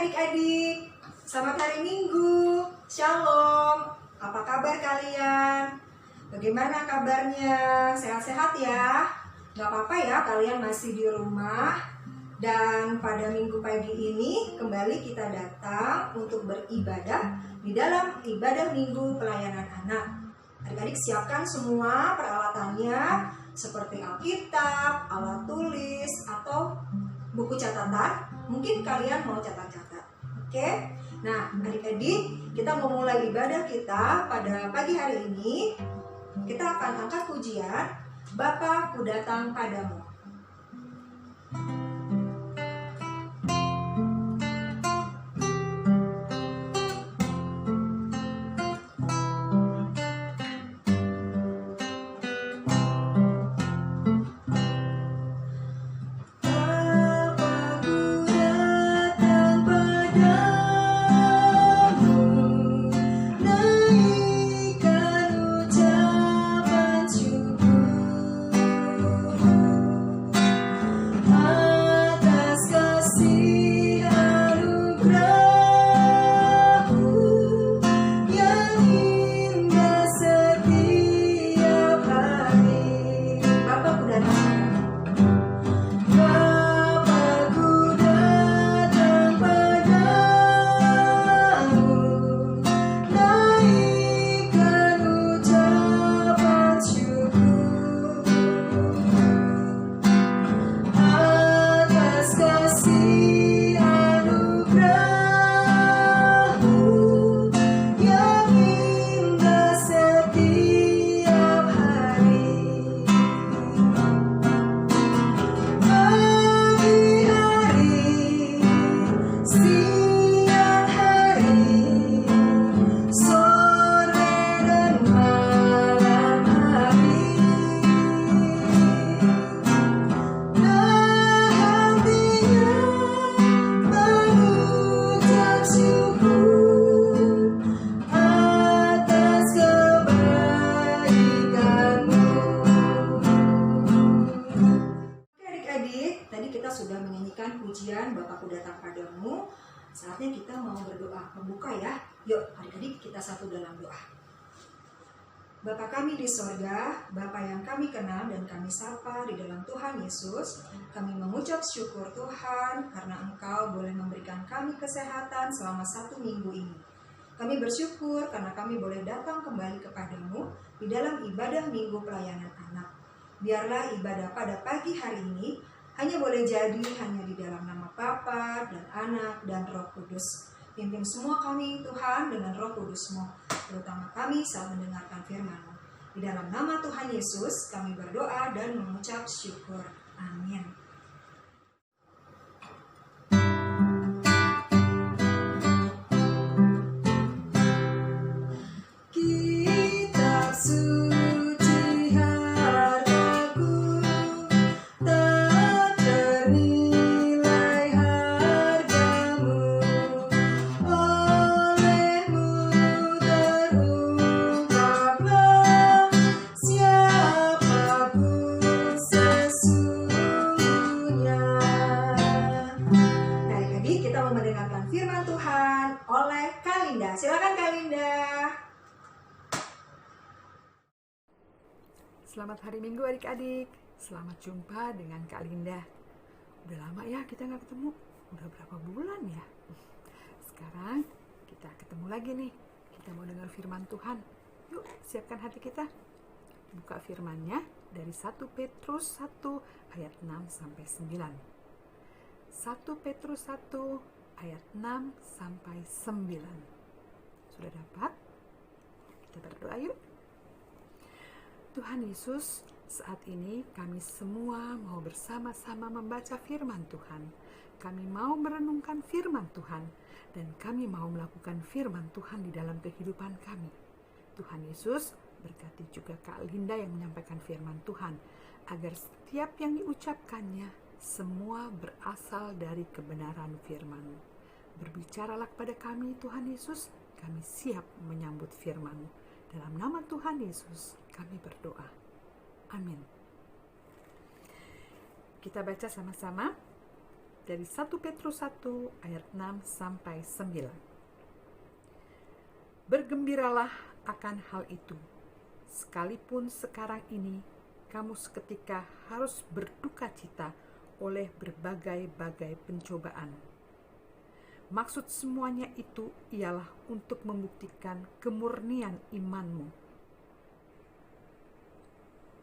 adik-adik, selamat hari Minggu, Shalom. Apa kabar kalian? Bagaimana kabarnya? Sehat-sehat ya? Gak apa-apa ya, kalian masih di rumah. Dan pada minggu pagi ini kembali kita datang untuk beribadah di dalam ibadah minggu pelayanan anak. Adik-adik siapkan semua peralatannya seperti Alkitab, alat tulis, atau buku catatan. Mungkin kalian mau catat-catat. Oke? Nah, adik-adik, kita mau mulai ibadah kita pada pagi hari ini. Kita akan angkat pujian, Bapa ku datang padamu. Pujian Bapakku datang padamu. Saatnya kita mau berdoa membuka ya. Yuk adik-adik kita satu dalam doa. Bapa kami di sorga, Bapa yang kami kenal dan kami sapa di dalam Tuhan Yesus, kami mengucap syukur Tuhan karena Engkau boleh memberikan kami kesehatan selama 1 minggu ini. Kami bersyukur karena kami boleh datang kembali kepadamu di dalam ibadah minggu pelayanan anak. Biarlah ibadah pada pagi hari ini hanya boleh jadi hanya di dalam nama Bapa dan Anak dan Roh Kudus. Pimpin semua kami Tuhan dengan Roh Kudus-Mu, terutama kami saat mendengarkan firman-Mu. Di dalam nama Tuhan Yesus kami berdoa dan mengucap syukur. Amin. Silakan Kak Linda. Selamat hari Minggu adik-adik. Selamat jumpa dengan Kak Linda. Udah lama ya kita nggak ketemu. Udah berapa bulan ya? Sekarang kita ketemu lagi nih. Kita mau dengar firman Tuhan. Yuk siapkan hati kita. Buka firman-Nya dari 1 Petrus 1 ayat 6 sampai 9. 1 Petrus 1 ayat 6 sampai 9. Sudah dapat? Kita berdoa yuk. Tuhan Yesus, saat ini kami semua mau bersama-sama membaca firman Tuhan. Kami mau merenungkan firman Tuhan dan kami mau melakukan firman Tuhan di dalam kehidupan kami. Tuhan Yesus, berkati juga Kak Linda yang menyampaikan firman Tuhan, agar setiap yang diucapkannya semua berasal dari kebenaran firman-Mu. Berbicaralah kepada kami Tuhan Yesus, kami siap menyambut firman-Mu. Dalam nama Tuhan Yesus kami berdoa. Amin. Kita baca sama-sama dari 1 Petrus 1 ayat 6 sampai 9. Bergembiralah akan hal itu, sekalipun sekarang ini kamu seketika harus berduka cita oleh berbagai-bagai pencobaan. Maksud semuanya itu ialah untuk membuktikan kemurnian imanmu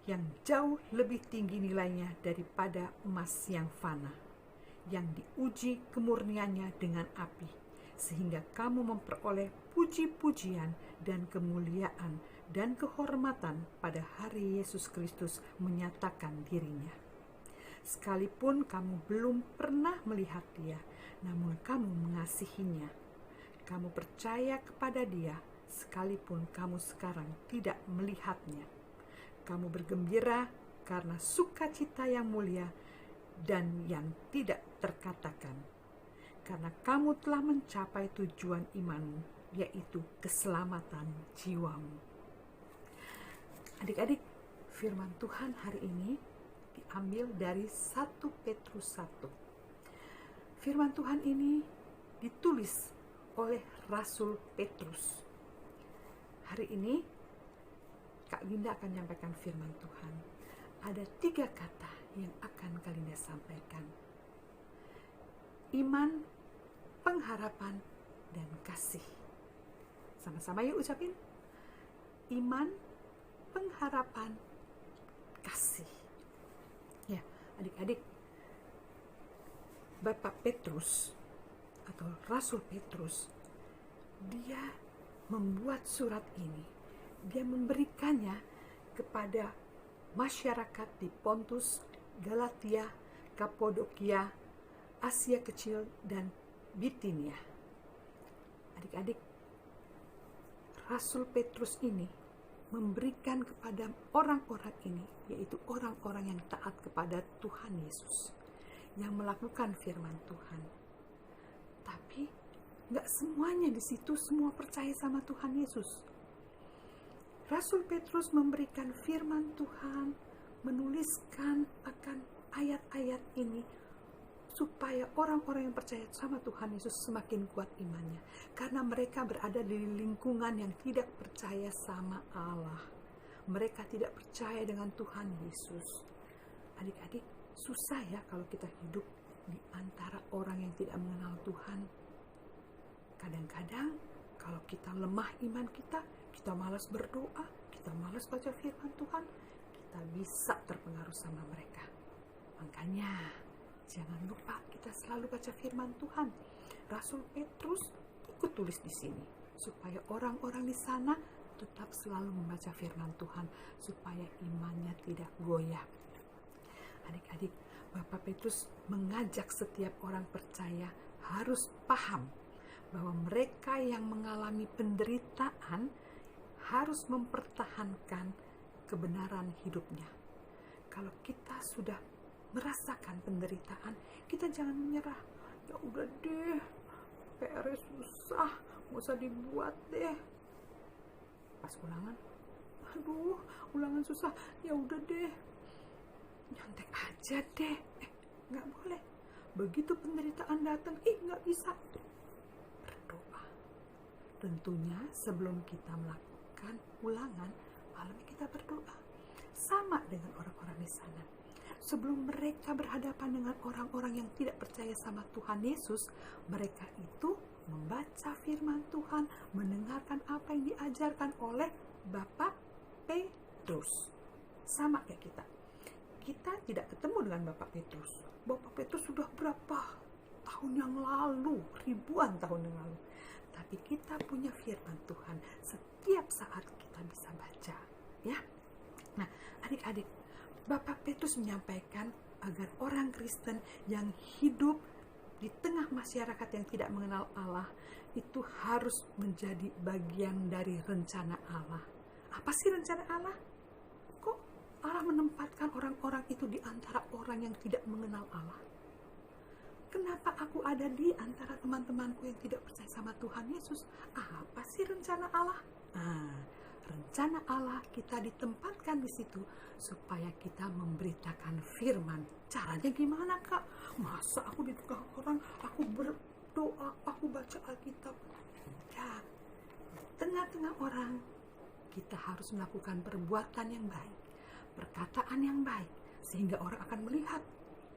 yang jauh lebih tinggi nilainya daripada emas yang fana, yang diuji kemurniannya dengan api, sehingga kamu memperoleh puji-pujian dan kemuliaan dan kehormatan pada hari Yesus Kristus menyatakan dirinya. Sekalipun kamu belum pernah melihat Dia, namun kamu mengasihinya. Kamu percaya kepada Dia, sekalipun kamu sekarang tidak melihatnya. Kamu bergembira karena sukacita yang mulia dan yang tidak terkatakan, karena kamu telah mencapai tujuan imanmu, yaitu keselamatan jiwamu. Adik-adik, firman Tuhan hari ini diambil dari 1 Petrus 1. Firman Tuhan ini ditulis oleh Rasul Petrus. Hari ini Kak Linda akan menyampaikan firman Tuhan. Ada 3 kata yang akan Kak Linda sampaikan. Iman, pengharapan, dan kasih. Sama-sama yuk ucapin. Iman, pengharapan, kasih. Ya, adik-adik, Bapak Petrus atau Rasul Petrus, dia membuat surat ini. Dia memberikannya kepada masyarakat di Pontus, Galatia, Kapadokia, Asia Kecil, dan Bitinia. Adik-adik, Rasul Petrus ini memberikan kepada orang-orang ini, yaitu orang-orang yang taat kepada Tuhan Yesus, yang melakukan firman Tuhan. Tapi gak semuanya di situ semua percaya sama Tuhan Yesus. Rasul Petrus memberikan firman Tuhan, menuliskan akan ayat-ayat ini supaya orang-orang yang percaya sama Tuhan Yesus semakin kuat imannya, karena mereka berada di lingkungan yang tidak percaya sama Allah. Mereka tidak percaya dengan Tuhan Yesus. Adik-adik, susah ya kalau kita hidup di antara orang yang tidak mengenal Tuhan. Kadang-kadang kalau kita lemah iman kita malas berdoa, kita malas baca firman Tuhan, kita bisa terpengaruh sama mereka. Makanya jangan lupa kita selalu baca firman Tuhan. Rasul Petrus ikut tulis di sini supaya orang-orang di sana tetap selalu membaca firman Tuhan, supaya imannya tidak goyah. Adik-adik, Bapak Petrus mengajak setiap orang percaya harus paham bahwa mereka yang mengalami penderitaan harus mempertahankan kebenaran hidupnya. Kalau kita sudah merasakan penderitaan, kita jangan menyerah. Ya udah deh, PR susah, nggak usah dibuat deh. Pas ulangan, aduh, ulangan susah, ya udah deh, nyontek aja deh. Nggak boleh. Begitu penderitaan datang, nggak bisa. Berdoa. Tentunya sebelum kita melakukan ulangan, malam kita berdoa. Sama dengan orang-orang di sana. Sebelum mereka berhadapan dengan orang-orang yang tidak percaya sama Tuhan Yesus, mereka itu membaca firman Tuhan, mendengarkan apa yang diajarkan oleh Bapak Petrus. Sama kayak kita. Kita tidak ketemu dengan Bapak Petrus. Bapak Petrus sudah berapa tahun yang lalu, ribuan tahun yang lalu. Tapi kita punya firman Tuhan, setiap saat kita bisa baca, ya. Nah, adik-adik, Bapak Petrus menyampaikan agar orang Kristen yang hidup di tengah masyarakat yang tidak mengenal Allah itu harus menjadi bagian dari rencana Allah. Apa sih rencana Allah? Kok Allah menempatkan orang-orang itu di antara orang yang tidak mengenal Allah? Kenapa aku ada di antara teman-temanku yang tidak percaya sama Tuhan Yesus? Apa sih rencana Allah? rencana Allah kita ditempatkan di situ supaya kita memberitakan firman. Caranya gimana, Kak? Masa aku di tengah orang, aku berdoa, aku baca Alkitab? Enggak. Tengah-tengah orang, kita harus melakukan perbuatan yang baik, perkataan yang baik, sehingga orang akan melihat,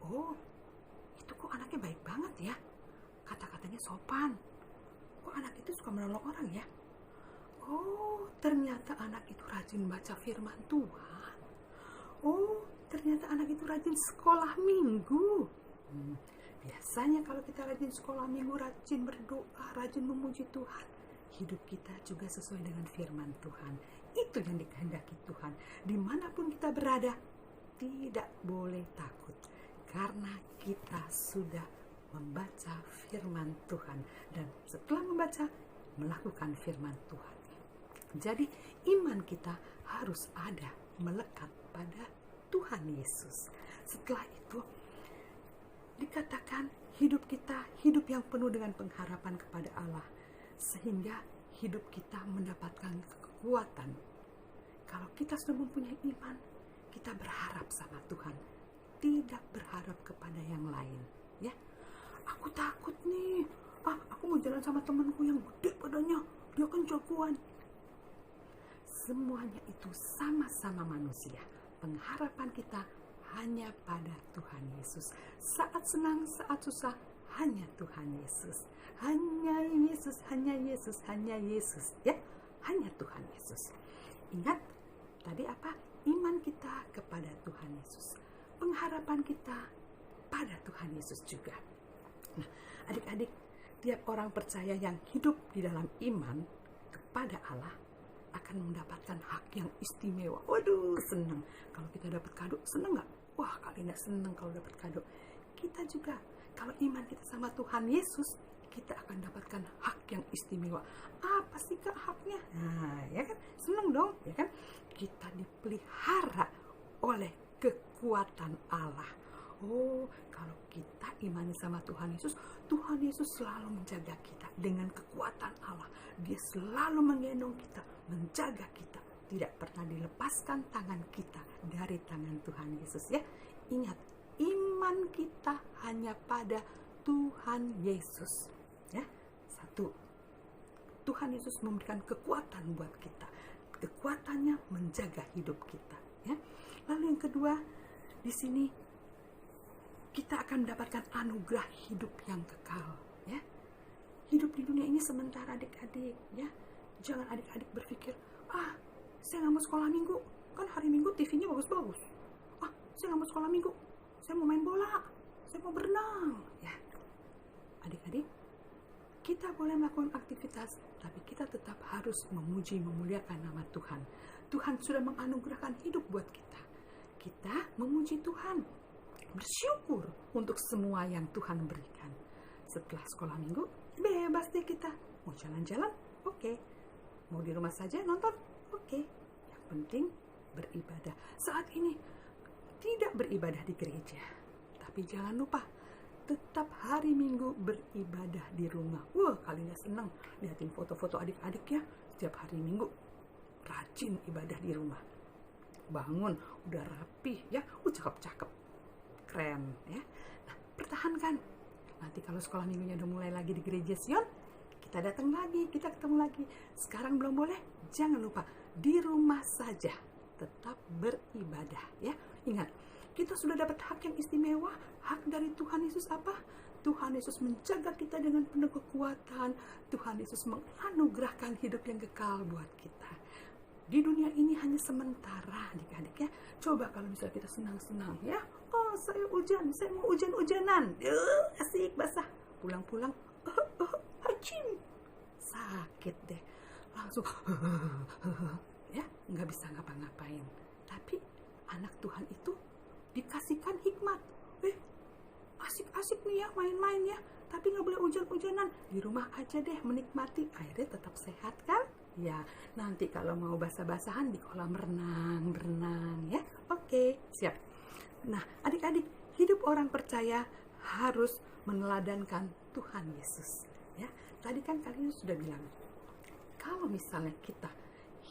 oh, itu kok anaknya baik banget ya, kata-katanya sopan, kok anak itu suka menolong orang ya, oh, ternyata anak itu rajin baca firman Tuhan, oh, ternyata anak itu rajin sekolah minggu. Biasanya kalau kita rajin sekolah minggu, rajin berdoa, rajin memuji Tuhan, hidup kita juga sesuai dengan firman Tuhan. Itu yang dikehendaki Tuhan. Dimanapun kita berada, tidak boleh takut, karena kita sudah membaca firman Tuhan, dan setelah membaca, melakukan firman Tuhan. Jadi iman kita harus ada, melekat pada Tuhan Yesus. Setelah itu dikatakan hidup kita hidup yang penuh dengan pengharapan kepada Allah, sehingga hidup kita mendapatkan kekuatan. Kalau kita sudah mempunyai iman, kita berharap sama Tuhan, tidak berharap kepada yang lain. Ya, aku takut nih, aku mau jalan sama temanku yang gede badannya, dia kan jagoan. Semuanya itu sama-sama manusia. Pengharapan kita hanya pada Tuhan Yesus. Saat senang, saat susah, hanya Tuhan Yesus. Hanya Yesus, hanya Yesus, hanya Yesus. Ya, hanya Tuhan Yesus. Ingat, tadi apa? Iman kita kepada Tuhan Yesus. Pengharapan kita pada Tuhan Yesus juga. Nah, adik-adik, tiap orang percaya yang hidup di dalam iman kepada Allah akan mendapatkan hak yang istimewa. Waduh, senang. Kalau kita dapat kado, senang nggak? Wah, kali nggak senang kalau dapat kado. Kita juga, kalau iman kita sama Tuhan Yesus, kita akan dapatkan hak yang istimewa. Apa sih, Kak, haknya? Nah, ya kan? Senang dong, ya kan? Kita dipelihara oleh kekuatan Allah. Oh, kalau kita imani sama Tuhan Yesus selalu menjaga kita dengan kekuatan Allah. Dia selalu menggendong kita, menjaga kita. Tidak pernah dilepaskan tangan kita dari tangan Tuhan Yesus, ya. Ingat, iman kita hanya pada Tuhan Yesus, ya. Satu, Tuhan Yesus memberikan kekuatan buat kita. Kekuatannya menjaga hidup kita, ya. Lalu yang kedua, di sini kita akan mendapatkan anugerah hidup yang kekal, ya. Hidup di dunia ini sementara, adik-adik, ya. Jangan adik-adik berpikir, saya nggak mau sekolah minggu, kan hari minggu TV-nya bagus-bagus. Saya nggak mau sekolah minggu, saya mau main bola, saya mau berenang, ya. Adik-adik, kita boleh melakukan aktivitas, tapi kita tetap harus memuji, memuliakan nama Tuhan. Tuhan sudah menganugerahkan hidup buat kita. Kita memuji Tuhan, bersyukur untuk semua yang Tuhan berikan. Setelah sekolah minggu, bebas deh kita. Mau jalan-jalan, oke. Mau di rumah saja nonton, oke. Yang penting beribadah. Saat ini tidak beribadah di gereja, tapi jangan lupa tetap hari Minggu beribadah di rumah. Wah, kalian senang lihatin foto-foto adik-adik ya, setiap hari Minggu rajin ibadah di rumah. Bangun udah rapi ya, cakep-cakep, keren ya. Nah, pertahankan. Nanti kalau sekolah minggunya udah mulai lagi di gereja Sion, kita datang lagi, kita ketemu lagi. Sekarang belum boleh, jangan lupa di rumah saja tetap beribadah ya. Ingat, kita sudah dapat hak yang istimewa. Hak dari Tuhan Yesus apa? Tuhan Yesus menjaga kita dengan penuh kekuatan. Tuhan Yesus menganugerahkan hidup yang kekal buat kita. Di dunia ini hanya sementara, adik-adik ya. Coba kalau misalnya kita senang-senang ya. Oh, saya mau hujan-hujanan. Asik, basah. Pulang-pulang, hacim. Sakit deh. Langsung, ya, nggak bisa ngapa-ngapain. Tapi anak Tuhan itu dikasihkan hikmat. Asik-asik nih ya, main-main ya. Tapi nggak boleh hujan-hujanan. Di rumah aja deh, menikmati. Akhirnya tetap sehat kan? Ya, nanti kalau mau basah-basahan di kolam renang ya. Oke, siap. Nah, adik-adik, hidup orang percaya harus meneladankan Tuhan Yesus. Ya, tadi kan kalian sudah bilang, kalau misalnya kita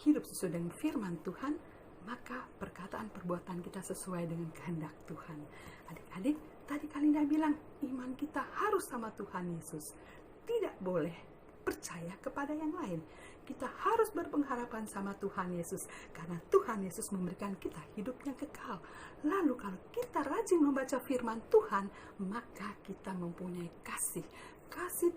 hidup sesuai dengan firman Tuhan, maka perkataan perbuatan kita sesuai dengan kehendak Tuhan. Adik-adik, tadi Kalinda bilang iman kita harus sama Tuhan Yesus. Tidak boleh percaya kepada yang lain. Kita harus berpengharapan sama Tuhan Yesus, karena Tuhan Yesus memberikan kita hidup yang kekal. Lalu kalau kita rajin membaca firman Tuhan, maka kita mempunyai kasih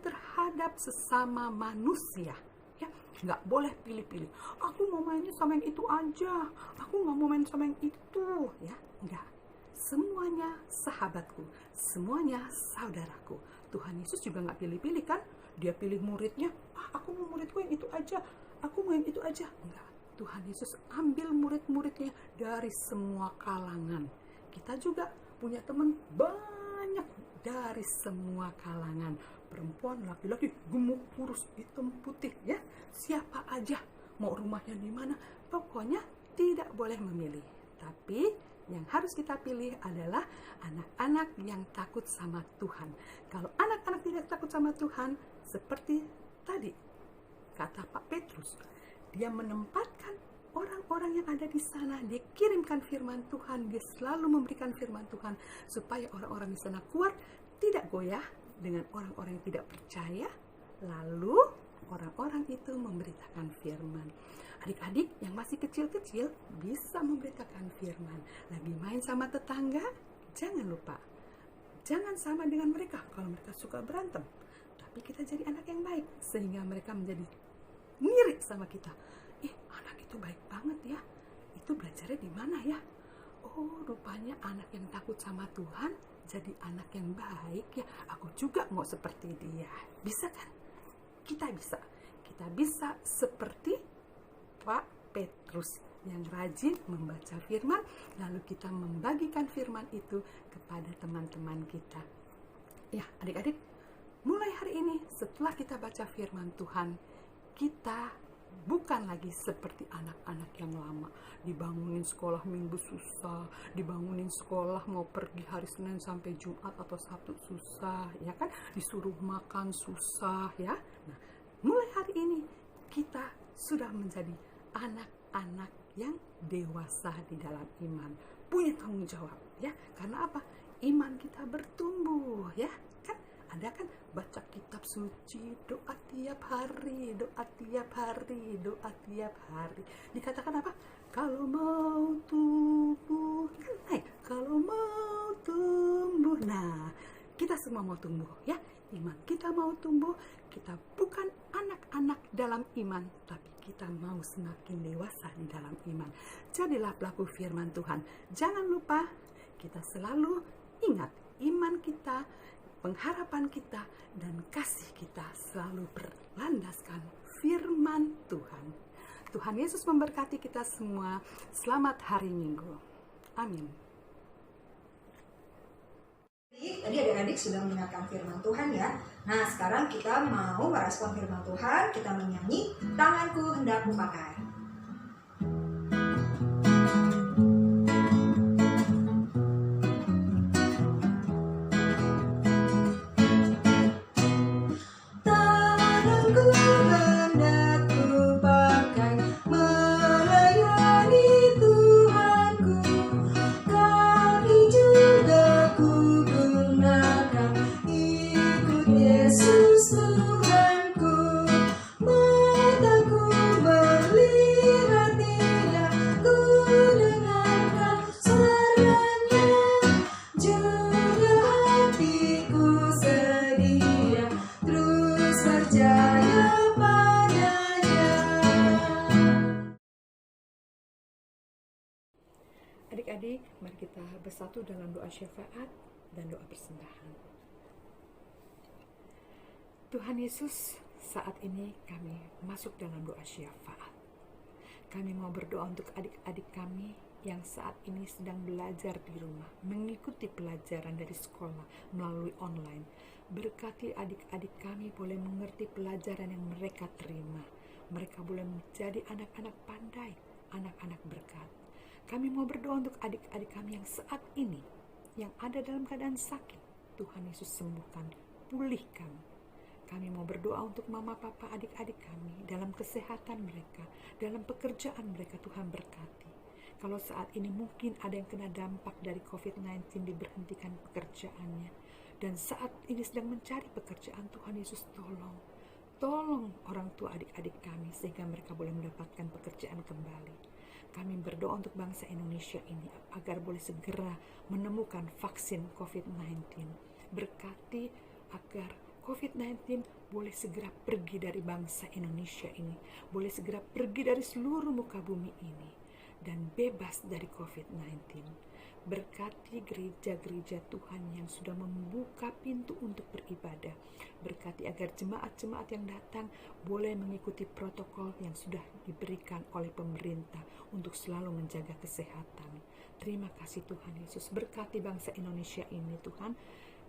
terhadap sesama manusia. Ya, nggak boleh pilih-pilih. Aku mau mainnya sama yang itu aja, aku nggak mau main sama yang itu. Ya, enggak. Semuanya sahabatku, semuanya saudaraku. Tuhan Yesus juga nggak pilih-pilih kan? Dia pilih muridnya, aku mau muridku yang itu aja, aku mau yang itu aja. Enggak, Tuhan Yesus ambil murid-muridnya dari semua kalangan. Kita juga punya teman banyak dari semua kalangan. Perempuan, laki-laki, gemuk, kurus, hitam, putih, ya. Siapa aja, mau rumahnya di mana, pokoknya tidak boleh memilih. Tapi yang harus kita pilih adalah anak-anak yang takut sama Tuhan. Kalau anak-anak tidak takut sama Tuhan, seperti tadi kata Pak Petrus, dia menempatkan orang-orang yang ada di sana, dia kirimkan firman Tuhan, dia selalu memberikan firman Tuhan supaya orang-orang di sana kuat, tidak goyah dengan orang-orang yang tidak percaya. Lalu orang-orang itu memberitakan firman. Adik-adik yang masih kecil-kecil bisa memberitakan firman. Lagi main sama tetangga, jangan lupa, jangan sama dengan mereka kalau mereka suka berantem. Tapi kita jadi anak yang baik, sehingga mereka menjadi mirip sama kita. Anak itu baik banget ya. Itu belajarnya di mana ya? Oh, rupanya anak yang takut sama Tuhan jadi anak yang baik ya. Aku juga mau seperti dia. Bisa kan? Kita bisa. Kita bisa seperti Pak Petrus yang rajin membaca firman, lalu kita membagikan firman itu kepada teman-teman kita. Ya, adik-adik, mulai hari ini setelah kita baca firman Tuhan, kita bukan lagi seperti anak-anak yang lama. Dibangunin sekolah minggu susah, dibangunin sekolah mau pergi hari Senin sampai Jumat atau Sabtu susah, ya kan? Disuruh makan susah, ya. Nah, mulai hari ini kita sudah menjadi anak-anak yang dewasa di dalam iman, punya tanggung jawab, ya. Karena apa? Iman kita bertumbuh, ya. Kan ada kan baca kitab suci, doa tiap hari, doa tiap hari, doa tiap hari. Dikatakan apa? Kalau mau tumbuh, kan kalau mau tumbuh. Nah, kita semua mau tumbuh, ya. Iman kita mau tumbuh. Kita bukan anak-anak dalam iman, tapi kita mau semakin dewasa di dalam iman. Jadilah pelaku firman Tuhan. Jangan lupa, kita selalu ingat iman kita, pengharapan kita, dan kasih kita selalu berlandaskan firman Tuhan. Tuhan Yesus memberkati kita semua. Selamat hari Minggu. Amin. Tadi adik-adik sudah mendengarkan firman Tuhan ya. Nah, sekarang kita mau merespon firman Tuhan. Kita menyanyi Tanganku Hendak Kupakai. Tanganku hendak kupakai melayani Tuhanku, kaki juga kugunakan ikut Yesus Tuhanku. Mataku melihat Dia, ku dengarkan suaranya, juga hatiku sedia terus percaya padanya. Adik-adik, mari kita bersatu dalam doa syafaat dan doa persembahan. Tuhan Yesus, saat ini kami masuk dalam doa syafaat. Kami mau berdoa untuk adik-adik kami yang saat ini sedang belajar di rumah, mengikuti pelajaran dari sekolah melalui online. Berkati adik-adik kami boleh mengerti pelajaran yang mereka terima. Mereka boleh menjadi anak-anak pandai, anak-anak berkat. Kami mau berdoa untuk adik-adik kami yang saat ini, yang ada dalam keadaan sakit. Tuhan Yesus sembuhkan, pulihkan. Kami mau berdoa untuk mama, papa, adik-adik kami dalam kesehatan mereka, dalam pekerjaan mereka. Tuhan berkati. Kalau saat ini mungkin ada yang kena dampak dari COVID-19, diberhentikan pekerjaannya, dan saat ini sedang mencari pekerjaan, Tuhan Yesus tolong orang tua adik-adik kami sehingga mereka boleh mendapatkan pekerjaan kembali. Kami berdoa untuk bangsa Indonesia ini agar boleh segera menemukan vaksin COVID-19. Berkati agar COVID-19 boleh segera pergi dari bangsa Indonesia ini, boleh segera pergi dari seluruh muka bumi ini, dan bebas dari COVID-19. Berkati gereja-gereja Tuhan yang sudah membuka pintu untuk beribadah. Berkati agar jemaat-jemaat yang datang boleh mengikuti protokol yang sudah diberikan oleh pemerintah untuk selalu menjaga kesehatan. Terima kasih Tuhan Yesus. Berkati bangsa Indonesia ini Tuhan.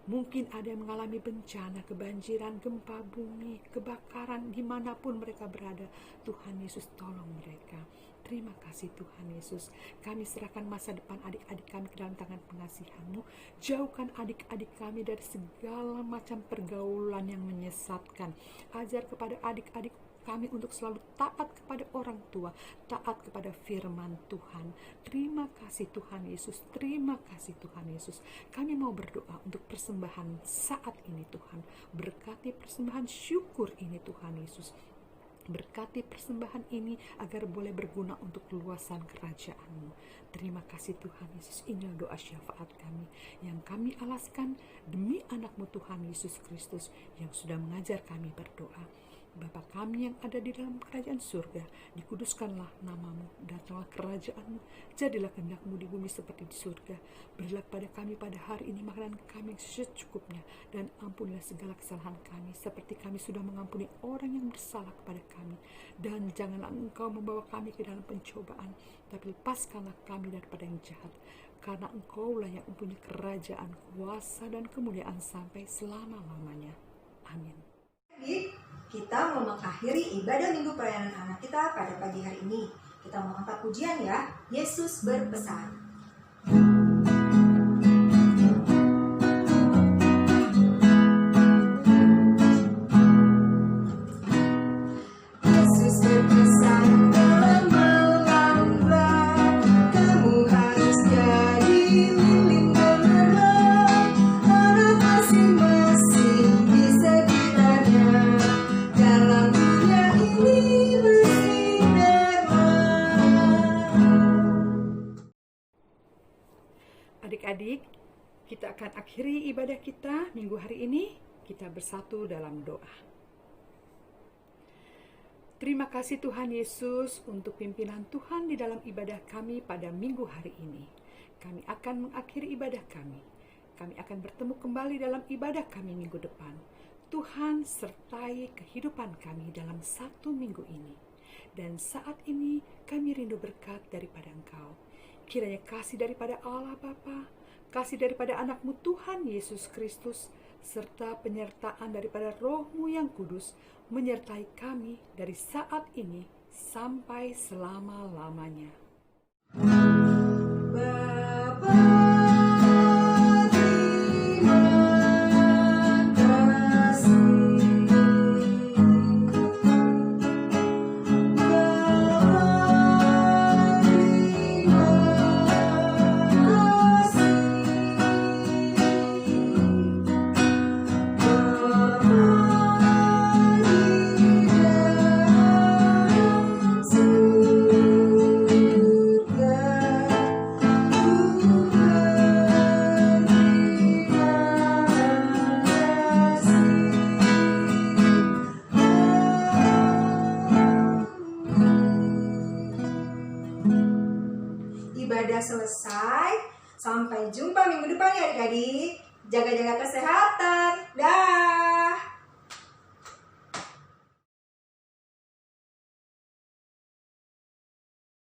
Mungkin ada yang mengalami bencana, kebanjiran, gempa bumi, kebakaran, dimanapun mereka berada. Tuhan Yesus tolong mereka. Terima kasih Tuhan Yesus. Kami serahkan masa depan adik-adik kami ke dalam tangan pengasihan-Mu. Jauhkan adik-adik kami dari segala macam pergaulan yang menyesatkan. Ajar kepada adik-adik kami untuk selalu taat kepada orang tua, taat kepada firman Tuhan. Terima kasih Tuhan Yesus, terima kasih Tuhan Yesus. Kami mau berdoa untuk persembahan saat ini Tuhan. Berkati persembahan syukur ini Tuhan Yesus. Berkati persembahan ini agar boleh berguna untuk keluasan kerajaan-Mu. Terima kasih Tuhan Yesus. Inilah doa syafaat kami yang kami alaskan demi anak-Mu Tuhan Yesus Kristus yang sudah mengajar kami berdoa. Bapa kami yang ada di dalam kerajaan surga, dikuduskanlah nama-Mu, datanglah kerajaan-Mu, jadilah kehendak-Mu di bumi seperti di surga. Berilah pada kami pada hari ini makanan kami yang secukupnya, dan ampunilah segala kesalahan kami, seperti kami sudah mengampuni orang yang bersalah kepada kami. Dan janganlah Engkau membawa kami ke dalam pencobaan, tapi lepaskanlah kami daripada yang jahat. Karena Engkaulah yang mempunyai kerajaan, kuasa, dan kemuliaan sampai selama-lamanya. Amin. Kita mau mengakhiri ibadah minggu pelayanan anak kita pada pagi hari ini. Kita mau angkat pujian ya. Yesus berpesan. Yesus berpesan dalam melangkah, kamu harus jadi lilin menerang, anak masing-masing di sekitarnya. Dalam dunia ini bersinarlah. Adik-adik, kita akan akhiri ibadah kita minggu hari ini. Kita bersatu dalam doa. Terima kasih Tuhan Yesus untuk pimpinan Tuhan di dalam ibadah kami pada minggu hari ini. Kami akan mengakhiri ibadah kami. Kami akan bertemu kembali dalam ibadah kami minggu depan. Tuhan sertai kehidupan kami dalam satu minggu ini. Dan saat ini kami rindu berkat daripada Engkau. Kiranya kasih daripada Allah Bapa, kasih daripada anak-Mu Tuhan Yesus Kristus, serta penyertaan daripada Roh-Mu yang kudus, menyertai kami dari saat ini sampai selama-lamanya. Bapa, terima kasih. Ibadah selesai. Sampai jumpa minggu depan ya adik-adik. Jaga-jaga kesehatan. Dah.